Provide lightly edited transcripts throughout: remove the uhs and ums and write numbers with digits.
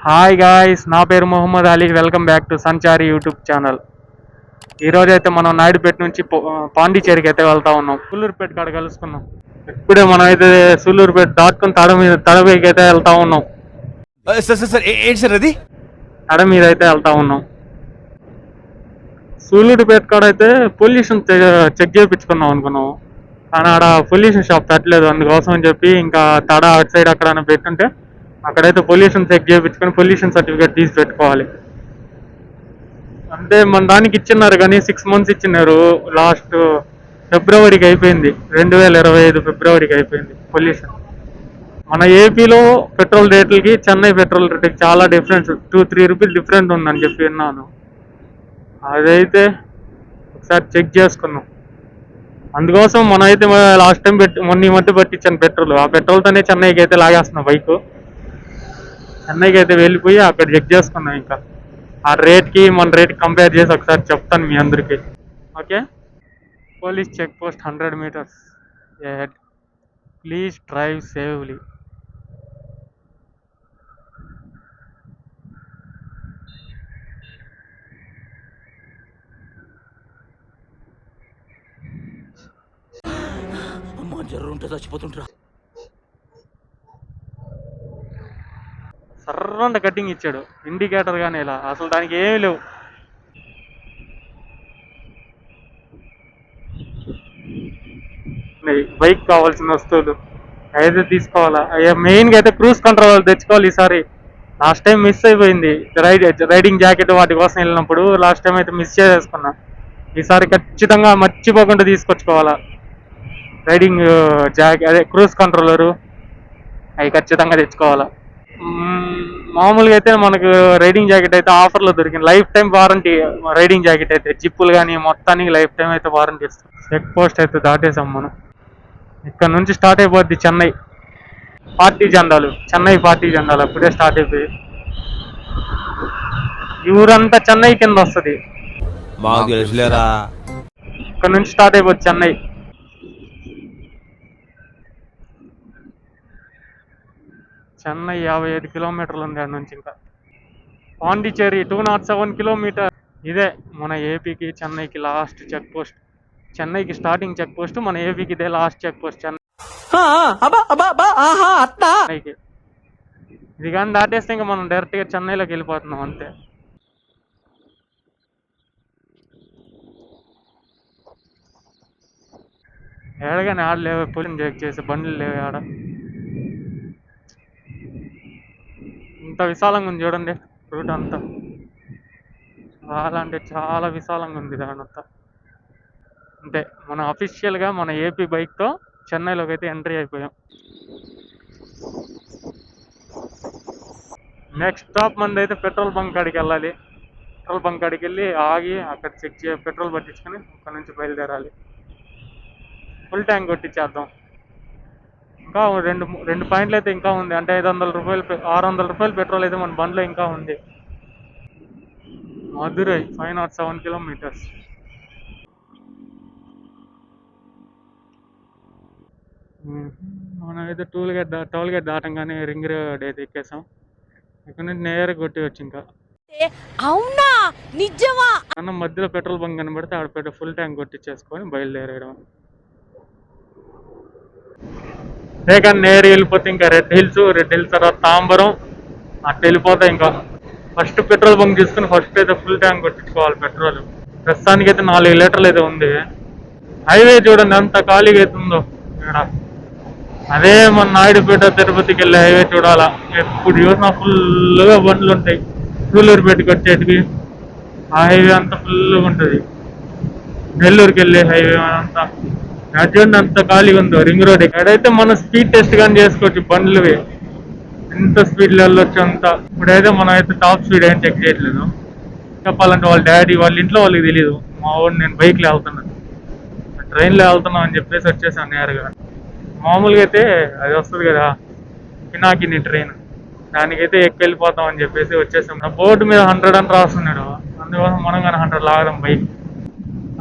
Hi guys, నా పేరు Mohammed Ali. Welcome back to Sanchari YouTube channel. ఈ రోజు అయితే మనం నాయుడుపేట నుంచి పాండిచేరికి అయితే వెళ్తా ఉన్నాం. సూళ్ళూరుపేట కాడ కలుసుకున్నాం. ఇప్పుడే మనం అయితే సూళ్ళూరుపేట దాటుకుని తడ మీద అయితే వెళ్తా ఉన్నాం. ఏంటి సార్ అది? తడ మీద అయితే వెళ్తా ఉన్నాం. సూళ్ళూరుపేట కాడ అయితే పొల్యూషన్ చెక్ చేయించుకున్నాం అనుకున్నాం, కానీ ఆడ పొల్యూషన్ షాప్ పెట్టలేదు. అందుకోసం అని చెప్పి ఇంకా తడ అటు సైడ్ అక్కడ పెట్టుంటే అక్కడైతే పొల్యూషన్ చెక్ చేయించుకొని పొల్యూషన్ సర్టిఫికేట్ తీసి పెట్టుకోవాలి. అంటే మన దానికి ఇచ్చినారు కానీ 6 months ఇచ్చినారు. లాస్ట్ ఫిబ్రవరికి అయిపోయింది, 2025 ఫిబ్రవరికి అయిపోయింది పొల్యూషన్. మన ఏపీలో పెట్రోల్ రేట్లకి చెన్నై పెట్రోల్ రేట్లకి చాలా డిఫరెన్స్, 2-3 రూపీస్ డిఫరెంట్ ఉందని చెప్పి విన్నాను. అదైతే ఒకసారి చెక్ చేసుకున్నాం. అందుకోసం మనం అయితే లాస్ట్ టైం మొన్న ఈ మధ్య పట్టించాను పెట్రోల్. ఆ పెట్రోల్తోనే చెన్నైకి అయితే లాగేస్తున్నాం బైక్. చెన్నైకి అయితే వెళ్ళిపోయి అక్కడ చెక్ చేసుకున్నాం. ఇంకా ఆ రేట్కి మన రేట్కి కంపేర్ చేసి ఒకసారి చెప్తాను మీ అందరికీ. Okay. Police check post 100 meters ahead. Please drive safely. సర్రంట కటింగ్ ఇచ్చాడు, ఇండికేటర్ కానీ ఇలా అసలు దానికి ఏమీ లేవు. బైక్ కావాల్సిన వస్తువులు అయితే తీసుకోవాలా. మెయిన్గా అయితే క్రూజ్ కంట్రోల్ తెచ్చుకోవాలి ఈసారి. లాస్ట్ టైం మిస్ అయిపోయింది. రైడింగ్ జాకెట్ వాటి కోసం వెళ్ళినప్పుడు లాస్ట్ టైం అయితే మిస్ చేసుకున్నా. ఈసారి ఖచ్చితంగా మర్చిపోకుండా తీసుకొచ్చుకోవాలా. రైడింగ్ జాకెట్, అదే క్రూజ్ కంట్రోలరు, అవి ఖచ్చితంగా తెచ్చుకోవాలా. మామూలుగా అయితే మనకు రైడింగ్ జాకెట్ అయితే ఆఫర్లో దొరికింది. Life time warranty riding jacket అయితే, జిప్పులు కానీ మొత్తానికి లైఫ్ టైం అయితే వారంటీ ఇస్తుంది. చెక్ పోస్ట్ అయితే దాటేసాం మనం. ఇక్కడ నుంచి స్టార్ట్ అయిపోద్ది చెన్నై పార్టీ జెండాలు. చెన్నై పార్టీ జెండాలు అప్పుడే స్టార్ట్ అయిపోయి ఈ ఊరంతా చెన్నై కింద వస్తుంది. ఇక్కడ నుంచి స్టార్ట్ అయిపోద్ది చెన్నై. చెన్నై 55 kilometers ఉంది అక్కడ నుంచి. ఇంకా పాండిచేరి 207 kilometers. ఇదే మన ఏపీకి చెన్నైకి లాస్ట్ చెక్ పోస్ట్. చెన్నైకి స్టార్టింగ్ చెక్ పోస్ట్, మన ఏపీకి ఇదే లాస్ట్ చెక్ పోస్ట్ చెన్నైకి. ఇది కానీ దాటేస్తే ఇంకా మనం డైరెక్ట్గా చెన్నైలోకి వెళ్ళిపోతున్నాం అంతే. ఏడగానే ఆడ లేవు, పొలిని చెక్ చేసే బండ్లు లేవు ఆడ. ఇంత విశాలంగా ఉంది చూడండి రూట్ అంతా. చాలా అంటే చాలా విశాలంగా ఉంది దానంతా. అంతే, మన అఫీషియల్గా మన ఏపీ బైక్తో చెన్నైలోకి అయితే ఎంట్రీ అయిపోయాం. నెక్స్ట్ స్టాప్ మనది అయితే పెట్రోల్ బంక్ కాడికి వెళ్ళాలి. పెట్రోల్ బంక్ కాడికి వెళ్ళి ఆగి అక్కడ చెక్ పెట్రోల్ పట్టించుకొని అక్కడ నుంచి బయలుదేరాలి. ఫుల్ ట్యాంక్ కొట్టించేద్దాం. ఇంకా రెండు పాయింట్లు అయితే ఇంకా ఉంది. అంటే 500 రూపాయలు 600 రూపాయలు పెట్రోల్ అయితే మన బండ్లో ఇంకా ఉంది. మధురై 507 kilometers. మనం అయితే టోల్ గేట్ దాటంగానే రింగ్ రోడ్ అయితే ఎక్కేసాం. ఇక్కడ నుంచి నేరుగా కొట్టి వచ్చి ఇంకా అవునా నిజమా అన్న మధ్యలో పెట్రోల్ బంక్ కనబడితే ఆడ ఫుల్ ట్యాంక్ కొట్టించేసుకొని బయలుదేరడం. కానీ నేరు వెళ్ళిపోతే ఇంకా రెడ్ హిల్స్ తర్వాత తాంబరం అట్లా వెళ్ళిపోతాయి. ఇంకా ఫస్ట్ పెట్రోల్ బంక్ తీసుకుని ఫస్ట్ అయితే ఫుల్ ట్యాంక్ కొట్టించుకోవాలి పెట్రోల్. ప్రస్తుతానికి అయితే 4 లీటర్లు అయితే ఉంది. హైవే చూడండి ఎంత ఖాళీగా అవుతుందో ఇక్కడ. అదే మన నాయుడుపేట తిరుపతికి వెళ్ళే హైవే చూడాలా. ఎప్పుడు చూసినా ఫుల్గా బండ్లు ఉంటాయి. సూళ్ళూరుపేటకి వచ్చేటివి ఆ హైవే అంతా ఫుల్గా ఉంటుంది. నెల్లూరుకి వెళ్ళే హైవే అంతా చూడండి అంత ఖాళీగా ఉందో. రింగ్ రోడ్ ఎక్కడైతే మనం స్పీడ్ టెస్ట్ కానీ చేసుకోవచ్చు బండ్లువి, ఎంత స్పీడ్లో వెళ్ళొచ్చు అంతా. ఇప్పుడైతే మనం అయితే టాప్ స్పీడ్ ఏం చెక్ చేయట్లేదు. చెప్పాలంటే వాళ్ళ డాడీ వాళ్ళ ఇంట్లో వాళ్ళకి తెలియదు మా వాడు నేను బైక్లో వెళ్తున్నాను, ట్రైన్లో వెళ్తున్నాం అని చెప్పేసి వచ్చేసాను నేరుగా. మామూలుగా అయితే అది వస్తుంది కదా పినాకిని ట్రైన్, దానికైతే ఎక్కి వెళ్ళిపోతాం అని చెప్పేసి వచ్చేసాం. బోర్డు మీద 100 అని రాస్తున్నాడు. అందుకోసం మనం కానీ 100 లాగదాం. బైక్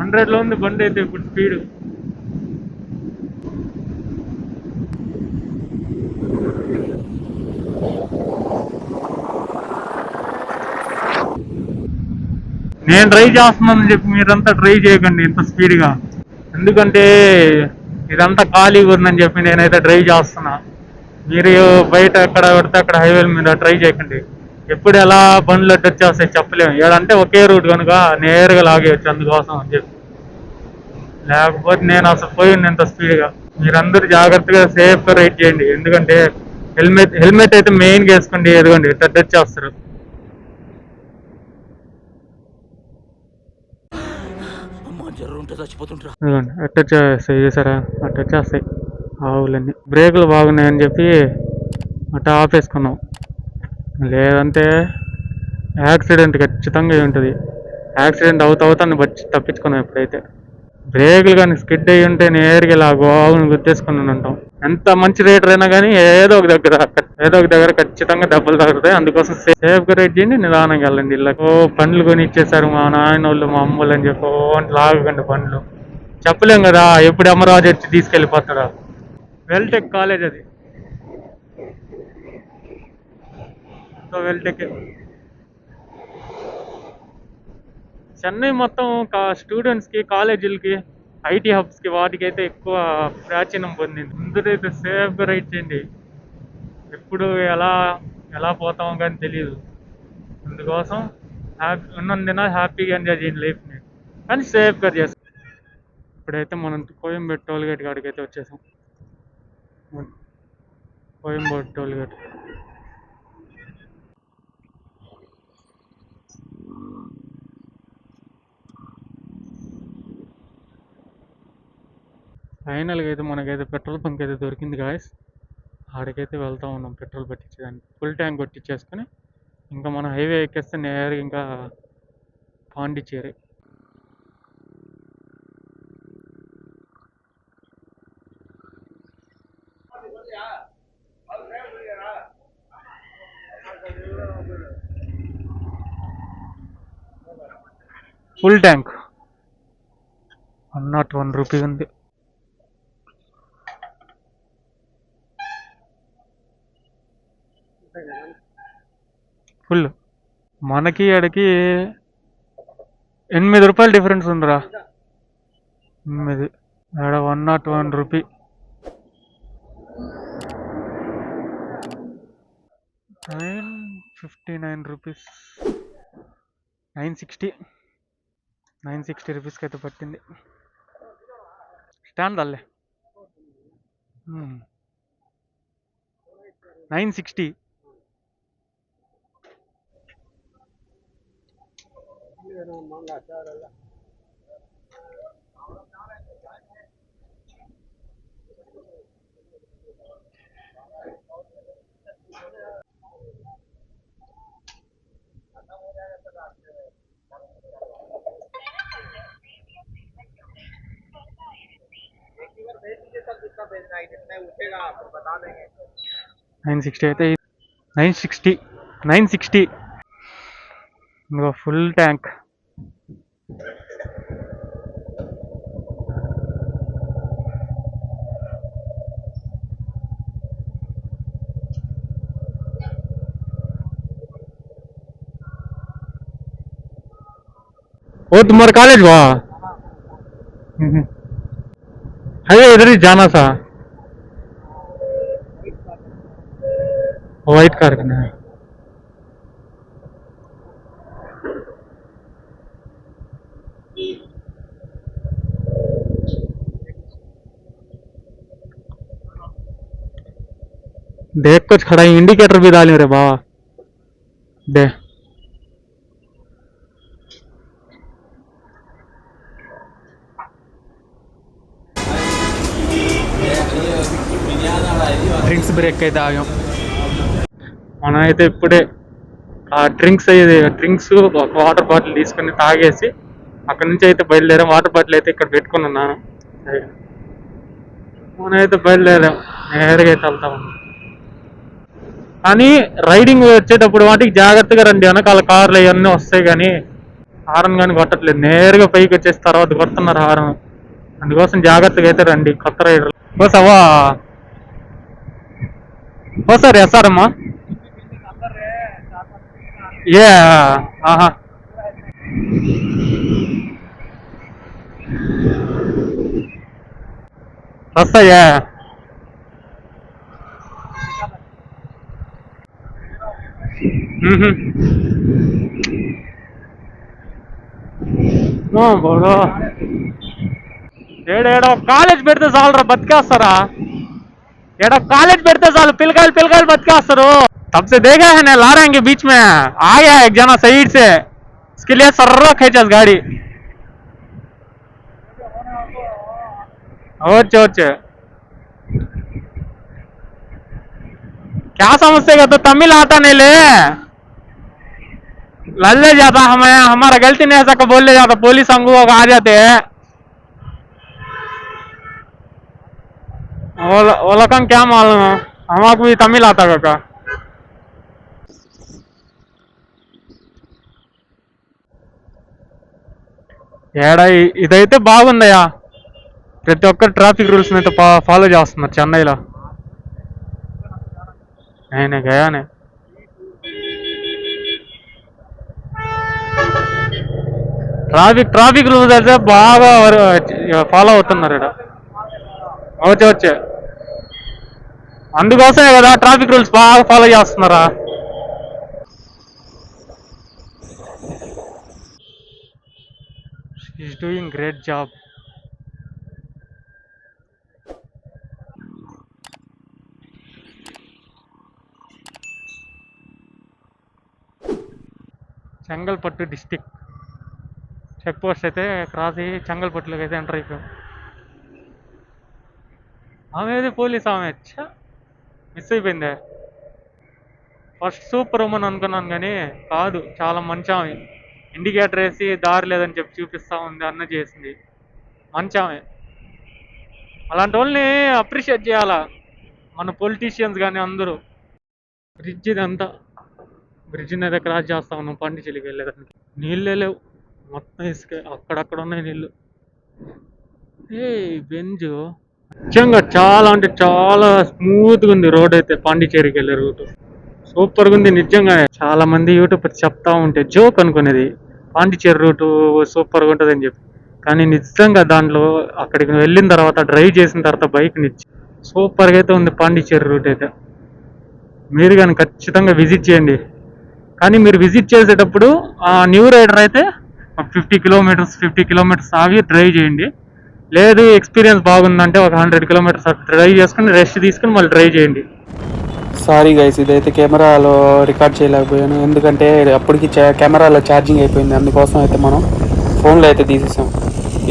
100లో ఉంది బండి అయితే ఇప్పుడు స్పీడ్. నేను ట్రై చేస్తున్నానని చెప్పి మీరంతా ట్రై చేయకండి ఇంత స్పీడ్గా. ఎందుకంటే ఇదంతా ఖాళీ ఊరినని చెప్పి నేనైతే డ్రైవ్ చేస్తున్నా. మీరు బయట ఎక్కడ పడితే అక్కడ హైవేల మీద ట్రై చేయకండి. ఎప్పుడు ఎలా బండ్లు అడ్డొచ్చేస్తాయి చెప్పలేము. ఏడంటే ఒకే రూట్ కనుక నేరుగా లాగేయచ్చు, అందుకోసం అని చెప్పి. లేకపోతే నేను అసలు పోయింది ఇంత స్పీడ్గా. మీరందరూ జాగ్రత్తగా సేఫ్గా రైడ్ చేయండి. ఎందుకంటే హెల్మెట్ అయితే మెయిన్గా వేసుకోండి. ఎదుగండి అడ్డొచ్చేస్తారు. ఇదిగోండి అట్టొచ్చేస్తాయి, చూసారా? అట్టొచ్చేస్తాయి ఆవులన్నీ. బ్రేకులు బాగున్నాయని చెప్పి అట్ట ఆపేసుకున్నాం. లేదంటే యాక్సిడెంట్ ఖచ్చితంగా ఉంటుంది. యాక్సిడెంట్ అవుతాన్ని బట్టి తప్పించుకున్నాం ఎప్పుడైతే. బ్రేకులు కానీ స్కిడ్ అయ్యి ఉంటే నేరుగా ఇలా గోవుని గుద్దేసుకుని ఉంటాం. ఎంత మంచి రైడర్ అయినా కానీ ఏదో ఒక దగ్గర ఖచ్చితంగా దెబ్బలు తగులుతాయి. అందుకోసం సేఫ్గా రైడ్ చేయండి, నిదానంగా వెళ్ళండి. ఇలా పండ్లు కొని ఇచ్చేసారు మా నాయన వాళ్ళు, మా అమ్మ వాళ్ళు అని చెప్పి లాగకండి పండ్లు. చెప్పలేం కదా ఎప్పుడు అమరాజు వచ్చి తీసుకెళ్ళిపోతాడా. వెల్టెక్ కాలేజ్ అది. సో వెల్టెక్ చెన్నై మొత్తం స్టూడెంట్స్కి, కాలేజీలకి, ఐటీ హబ్స్కి వాటికి అయితే ఎక్కువ ప్రాచీనం పొందింది. ముందరైతే సేఫ్గా రైడ్ చేయండి. ఎప్పుడు ఎలా ఎలా పోతామో కానీ తెలియదు. అందుకోసం ఉన్నందున హ్యాపీగా ఎంజాయ్ చేయండి లైఫ్ని, కానీ సేఫ్గా చేస్తాం. ఇప్పుడైతే మనం కోయంబేడు టోల్ గేట్ కాడికి అయితే వచ్చేసాం. Koyambedu toll gate. ఫైనల్గా అయితే మనకైతే పెట్రోల్ బంక్ అయితే దొరికింది గాయస్. ఆడికైతే వెళ్తూ ఉన్నాం పెట్రోల్ పట్టించేదానికి. ఫుల్ ట్యాంక్ కొట్టించేసుకొని ఇంకా మనం హైవే ఎక్కేస్తే నేరుగా ఇంకా పాండిచ్చేరి. ఫుల్ ట్యాంక్ 101 రూపీ ఉంది. ఫుల్ మనకి ఆడికి 8 రూపాయలు డిఫరెన్స్ ఉందిరా. 8 ఆడ 101 రూపీ. ₹959, 960 రూపీస్కి అయితే పట్టింది. స్టాండ్ అల్లే 960. $960 అయితే 960 ఇంకో ఫుల్ ట్యాంక్. वो तुम्हारा कॉलेज हुआ है इधर ही जाना था. वाइट कार करना है. देख कुछ खड़ा है, इंडिकेटर भी डाल रे बाबा दे. డ్రింక్స్ బ్రేక్ అయితే ఆగాం. మనం అయితే ఇప్పుడే ఆ డ్రింక్స్ ఒక వాటర్ బాటిల్ తీసుకొని తాగేసి అక్కడ నుంచి అయితే బయలుదేరాం. వాటర్ బాటిల్ అయితే ఇక్కడ పెట్టుకుని ఉన్నాను. మనం అయితే బయలుదేరాం, నేరుగా అయితే వెళ్తాం. కానీ రైడింగ్ వచ్చేటప్పుడు వాటికి జాగ్రత్తగా రండి. వెనకాల కార్లు ఇవన్నీ వస్తాయి కానీ హారన్ కానీ కొట్టట్లేదు. నేరుగా పైకి వచ్చేసి తర్వాత కొడుతున్నారు హారన్. అందుకోసం జాగ్రత్తగా అయితే రండి కొత్త రైడర్. బోసవా हो सर ऐसा रम्मा ये हाँ रास्ता ये है। बोलो ఏడేడో కాలేజ్ పెడితే చాలరా బతికేస్తారా ఏడో కాలేజ్ పెడితే చాలు పిల్లకాయలు బతికేస్తారు तब से देखा है ना ला रहे हैं बीच में आ गया एक जना साइड से इसके लिए सर्रा खींचा गाड़ी ओचे क्या समझते तो तमिल आता नहीं ले लल्ले जाता हमें हमारा गलती नहीं ऐसा बोल ले जाता पुलिस हमको आ जाते वो लोग क्या मालूम है हमारे भी तमिल आता का ఏడా ఇదైతే బాగుందయ్యా ప్రతి ఒక్కరు ట్రాఫిక్ రూల్స్ అయితే ఫాలో చేస్తున్నారు చెన్నైలో నేనే గయానే ట్రాఫిక్ రూల్స్ అయితే బాగా ఫాలో అవుతున్నారు ఇక్కడ వచ్చే అందుకోసమే కదా ట్రాఫిక్ రూల్స్ బాగా ఫాలో చేస్తున్నారా He's doing great job. Chengalpattu district check post అయితే క్రాస్ అయ్యి చెంగల్పట్టులోకి అయితే ఎంటర్ అయిపోయాం ఆమె ఏది పోలీస్ ఆమె మిస్ అయిపోయిందే ఫస్ట్ సూపర్ ఉమెన్ అనుకున్నాను కానీ కాదు చాలా మంచి ఆమె ఇండికేటర్ వేసి దారి లేదని చెప్పి చూపిస్తా ఉంది అన్న చేసింది మంచి ఆమె అలాంటి వాళ్ళని అప్రిషియేట్ చేయాలా మన పొలిటీషియన్స్ కానీ అందరూ బ్రిడ్జ్ ఇదంతా బ్రిడ్జిని అయితే క్రాస్ చేస్తా ఉన్నాం పాండిచేరికి వెళ్ళేదానికి నీళ్ళే లేవు మొత్తం ఇసుక అక్కడక్కడ ఉన్నాయి నీళ్ళు బెంజ్ నిజంగా చాలా అంటే చాలా స్మూత్గా ఉంది రోడ్ అయితే పాండిచేరికి వెళ్ళే రూట్ సూపర్గా ఉంది నిజంగా చాలా మంది యూట్యూబ్ చెప్తా ఉంటే జోక్ అనుకునేది పాండిచేరి రూటు సూపర్గా ఉంటుంది అని చెప్పి కానీ నిజంగా దాంట్లో అక్కడికి వెళ్ళిన తర్వాత డ్రైవ్ చేసిన తర్వాత బైక్ సూపర్గా అయితే ఉంది పాండిచేరి రూట్ అయితే మీరు కానీ ఖచ్చితంగా విజిట్ చేయండి కానీ మీరు విజిట్ చేసేటప్పుడు ఆ న్యూ రైడర్ అయితే 50 కిలోమీటర్స్ ఆగి డ్రైవ్ చేయండి లేదు ఎక్స్పీరియన్స్ బాగుందంటే ఒక 100 కిలోమీటర్స్ డ్రైవ్ చేసుకుని రెస్ట్ తీసుకుని మళ్ళీ డ్రైవ్ చేయండి సారీ గైస్ ఇదైతే కెమెరాలో రికార్డ్ చేయలేకపోయాను ఎందుకంటే అప్పటికి కెమెరాలో ఛార్జింగ్ అయిపోయింది అందుకోసం అయితే మనం ఫోన్లో అయితే తీసేసాం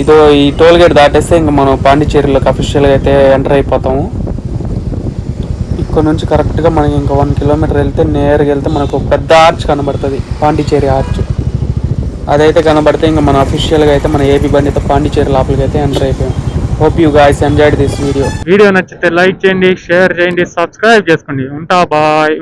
ఇదో ఈ టోల్ గేట్ దాటేస్తే ఇంకా మనం పాండిచేరిలోకి అఫీషియల్గా అయితే ఎంటర్ అయిపోతాము ఇక్కడ నుంచి కరెక్ట్గా మనకి ఇంకా 1 కిలోమీటర్ వెళ్తే నేరుగా వెళ్తే మనకు ఒక పెద్ద ఆర్చ్ కనబడుతుంది పాండిచేరి ఆర్చ్ అదైతే కనబడితే ఇంకా మన అఫీషియల్గా అయితే మన ఏపీ బండితో పాండిచేరి లోపలికి అయితే ఎంటర్ అయిపోయాం Hope you guys enjoyed this video. Video నచ్చితే లైక్ చేయండి షేర్ చేయండి సబ్స్క్రైబ్ చేసుకోండి ఉంటా బాయ్